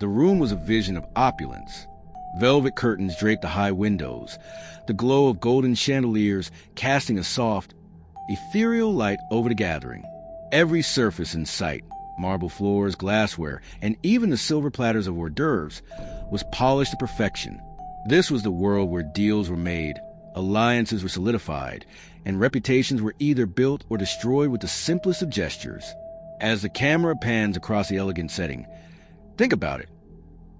The room was a vision of opulence. Velvet curtains draped the high windows, the glow of golden chandeliers casting a soft, ethereal light over the gathering. Every surface in sight, marble floors, glassware, and even the silver platters of hors d'oeuvres, was polished to perfection. This was the world where deals were made, alliances were solidified, and reputations were either built or destroyed with the simplest of gestures. As the camera pans across the elegant setting, think about it.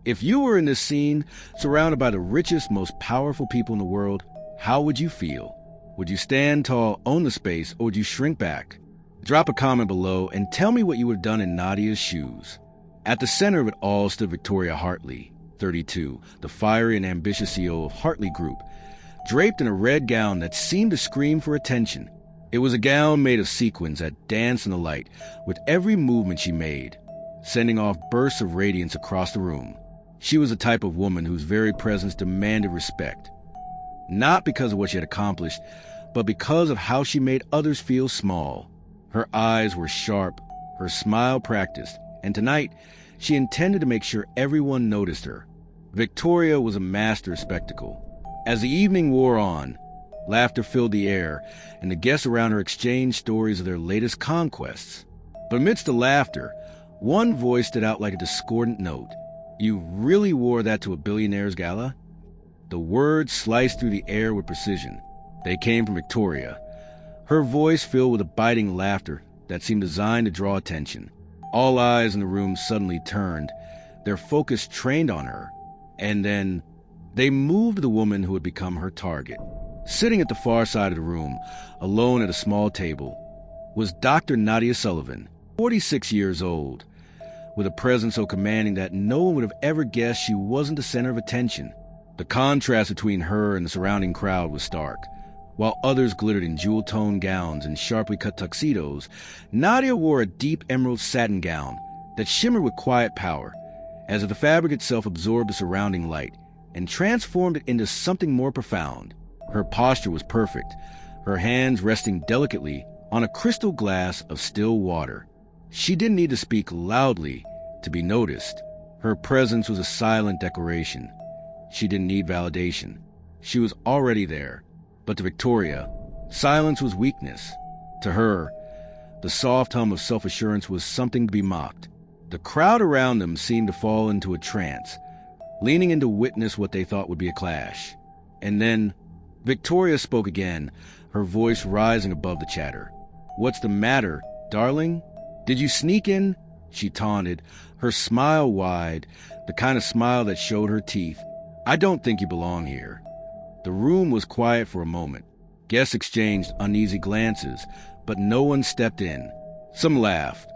If you were in this scene, surrounded by the richest, most powerful people in the world, how would you feel? Would you stand tall, own the space, or would you shrink back? Drop a comment below and tell me what you would have done in Nadia's shoes. At the center of it all stood Victoria Hartley, 32, the fiery and ambitious CEO of Hartley Group, draped in a red gown that seemed to scream for attention. It was a gown made of sequins that danced in the light with every movement she made, sending off bursts of radiance across the room. She was the type of woman whose very presence demanded respect, not because of what she had accomplished, but because of how she made others feel small. Her eyes were sharp, her smile practiced, and tonight she intended to make sure everyone noticed her. Victoria was a master of spectacle. As the evening wore on, laughter filled the air, and the guests around her exchanged stories of their latest conquests. But amidst the laughter, one voice stood out like a discordant note. "You really wore that to a Billionaire's gala?" The words sliced through the air with precision. They came from Victoria, her voice filled with a biting laughter that seemed designed to draw attention. All eyes in the room suddenly turned, their focus trained on her, and then they moved to the woman who had become her target. Sitting at the far side of the room, alone at a small table, was Dr. Nadia Sullivan, 46 years old, with a presence so commanding that no one would have ever guessed she wasn't the center of attention. The contrast between her and the surrounding crowd was stark. While others glittered in jewel-toned gowns and sharply cut tuxedos, Nadia wore a deep emerald satin gown that shimmered with quiet power, as if the fabric itself absorbed the surrounding light and transformed it into something more profound. Her posture was perfect, her hands resting delicately on a crystal glass of still water. She didn't need to speak loudly to be noticed. Her presence was a silent declaration. She didn't need validation. She was already there. But to Victoria, silence was weakness. To her, the soft hum of self-assurance was something to be mocked. The crowd around them seemed to fall into a trance, leaning in to witness what they thought would be a clash. And then Victoria spoke again, her voice rising above the chatter. "What's the matter, darling? Did you sneak in?" she taunted, her smile wide, the kind of smile that showed her teeth. "I don't think you belong here." The room was quiet for a moment. Guests exchanged uneasy glances, but no one stepped in. Some laughed.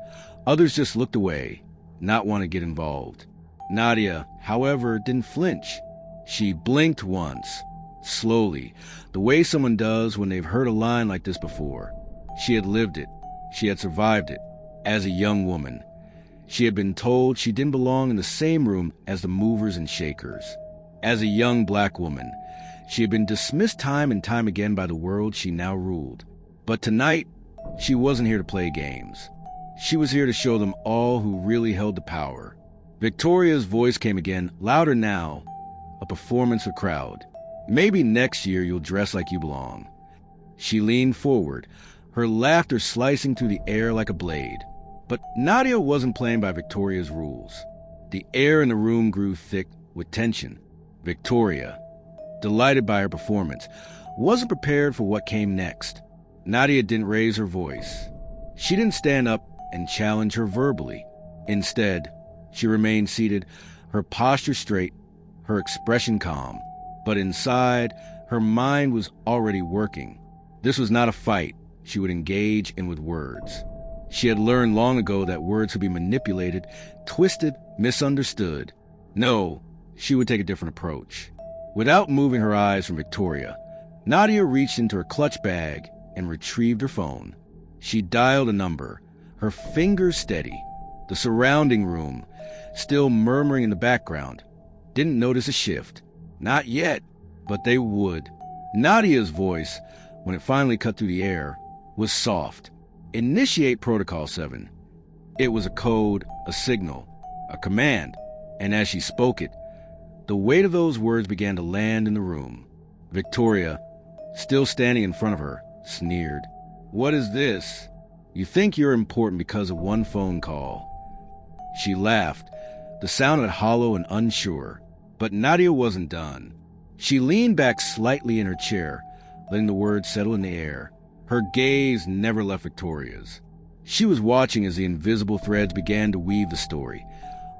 Others just looked away, not want to get involved. Nadia, however, didn't flinch. She blinked once, slowly, the way someone does when they've heard a line like this before. She had lived it. She had survived it. As a young woman, she had been told she didn't belong in the same room as the movers and shakers. As a young black woman, she had been dismissed time and time again by the world she now ruled. But tonight, she wasn't here to play games. She was here to show them all who really held the power. Victoria's voice came again, louder now, a performance for crowd. "Maybe next year you'll dress like you belong." She leaned forward, her laughter slicing through the air like a blade. But Nadia wasn't playing by Victoria's rules. The air in the room grew thick with tension. Victoria, delighted by her performance, wasn't prepared for what came next. Nadia didn't raise her voice. She didn't stand up and challenge her verbally. Instead, she remained seated, her posture straight, her expression calm. But inside, her mind was already working. This was not a fight she would engage in with words. She had learned long ago that words could be manipulated, twisted, misunderstood. No, she would take a different approach. Without moving her eyes from Victoria, Nadia reached into her clutch bag and retrieved her phone. She dialed a number, her fingers steady. The surrounding room, still murmuring in the background, didn't notice a shift. Not yet, but they would. Nadia's voice, when it finally cut through the air, was soft. "Initiate Protocol 7. It was a code, a signal, a command. And as she spoke it, the weight of those words began to land in the room. Victoria, still standing in front of her, sneered. "What is this? You think you're important because of one phone call." She laughed. The sound sounded hollow and unsure. But Nadia wasn't done. She leaned back slightly in her chair, letting the words settle in the air. Her gaze never left Victoria's. She was watching as the invisible threads began to weave the story,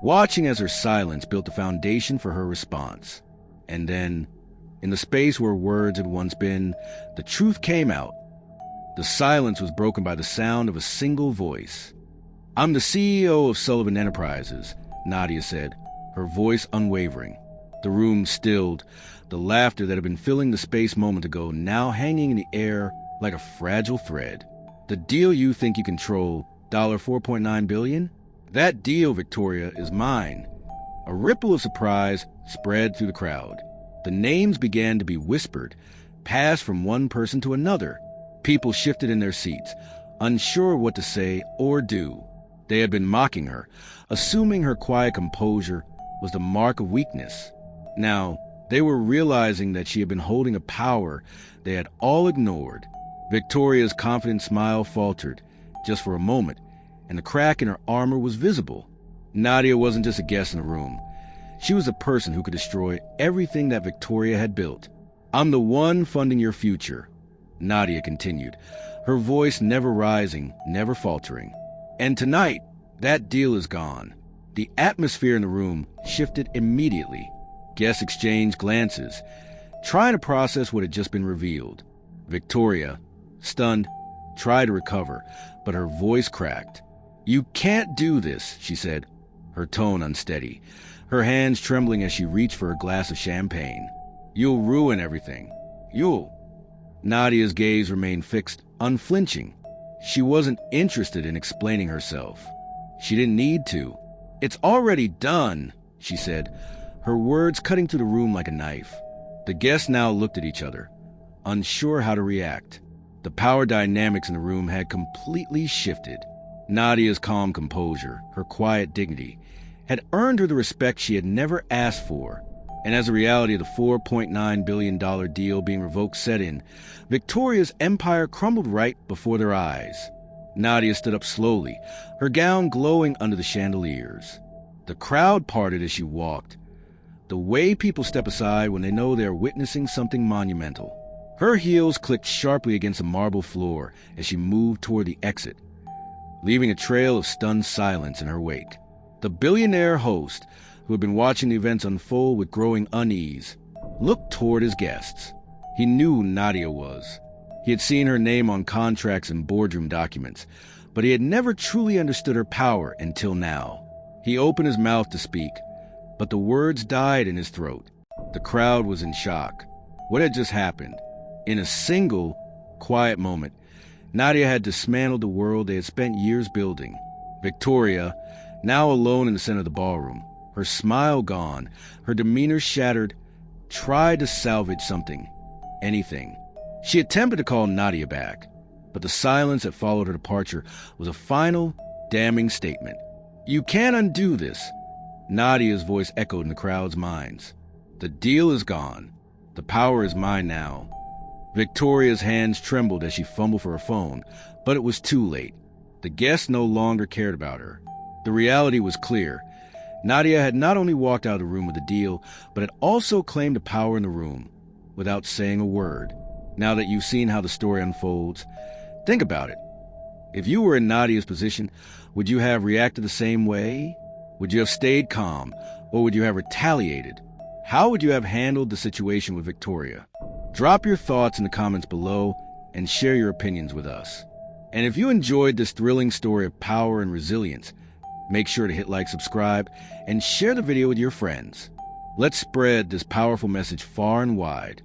watching as her silence built the foundation for her response. And then, in the space where words had once been, the truth came out. The silence was broken by the sound of a single voice. "I'm the CEO of Sullivan Enterprises," Nadia said, her voice unwavering. The room stilled, the laughter that had been filling the space a moment ago now hanging in the air like a fragile thread. "The deal you think you control, $4.9 billion? That deal, Victoria, is mine." A ripple of surprise spread through the crowd. The names began to be whispered, passed from one person to another. People shifted in their seats, unsure what to say or do. They had been mocking her, assuming her quiet composure was the mark of weakness. Now, they were realizing that she had been holding a power they had all ignored. Victoria's confident smile faltered, just for a moment, and the crack in her armor was visible. Nadia wasn't just a guest in the room. She was a person who could destroy everything that Victoria had built. "I'm the one funding your future," Nadia continued, her voice never rising, never faltering. "And tonight, that deal is gone." The atmosphere in the room shifted immediately. Guests exchanged glances, trying to process what had just been revealed. Victoria, stunned, tried to recover, but her voice cracked. "You can't do this," she said, her tone unsteady, her hands trembling as she reached for a glass of champagne. "You'll ruin everything. You'll..." Nadia's gaze remained fixed, unflinching. She wasn't interested in explaining herself. She didn't need to. "It's already done," she said, her words cutting through the room like a knife. The guests now looked at each other, unsure how to react. The power dynamics in the room had completely shifted. Nadia's calm composure, her quiet dignity, had earned her the respect she had never asked for. And as the reality of the $4.9 billion deal being revoked set in, Victoria's empire crumbled right before their eyes. Nadia stood up slowly, her gown glowing under the chandeliers. The crowd parted as she walked, the way people step aside when they know they are witnessing something monumental. Her heels clicked sharply against the marble floor as she moved toward the exit, leaving a trail of stunned silence in her wake. The billionaire host, who had been watching the events unfold with growing unease, looked toward his guests. He knew who Nadia was. He had seen her name on contracts and boardroom documents, but he had never truly understood her power until now. He opened his mouth to speak, but the words died in his throat. The crowd was in shock. What had just happened? In a single, quiet moment, Nadia had dismantled the world they had spent years building. Victoria, now alone in the center of the ballroom, her smile gone, her demeanor shattered, tried to salvage something, anything. She attempted to call Nadia back, but the silence that followed her departure was a final, damning statement. "You can't undo this," Nadia's voice echoed in the crowd's minds. "The deal is gone. The power is mine now." Victoria's hands trembled as she fumbled for her phone, but it was too late. The guests no longer cared about her. The reality was clear. Nadia had not only walked out of the room with the deal, but had also claimed the power in the room, without saying a word. Now that you've seen how the story unfolds, think about it. If you were in Nadia's position, would you have reacted the same way? Would you have stayed calm, or would you have retaliated? How would you have handled the situation with Victoria? Drop your thoughts in the comments below and share your opinions with us. And if you enjoyed this thrilling story of power and resilience, make sure to hit like, subscribe, and share the video with your friends. Let's spread this powerful message far and wide.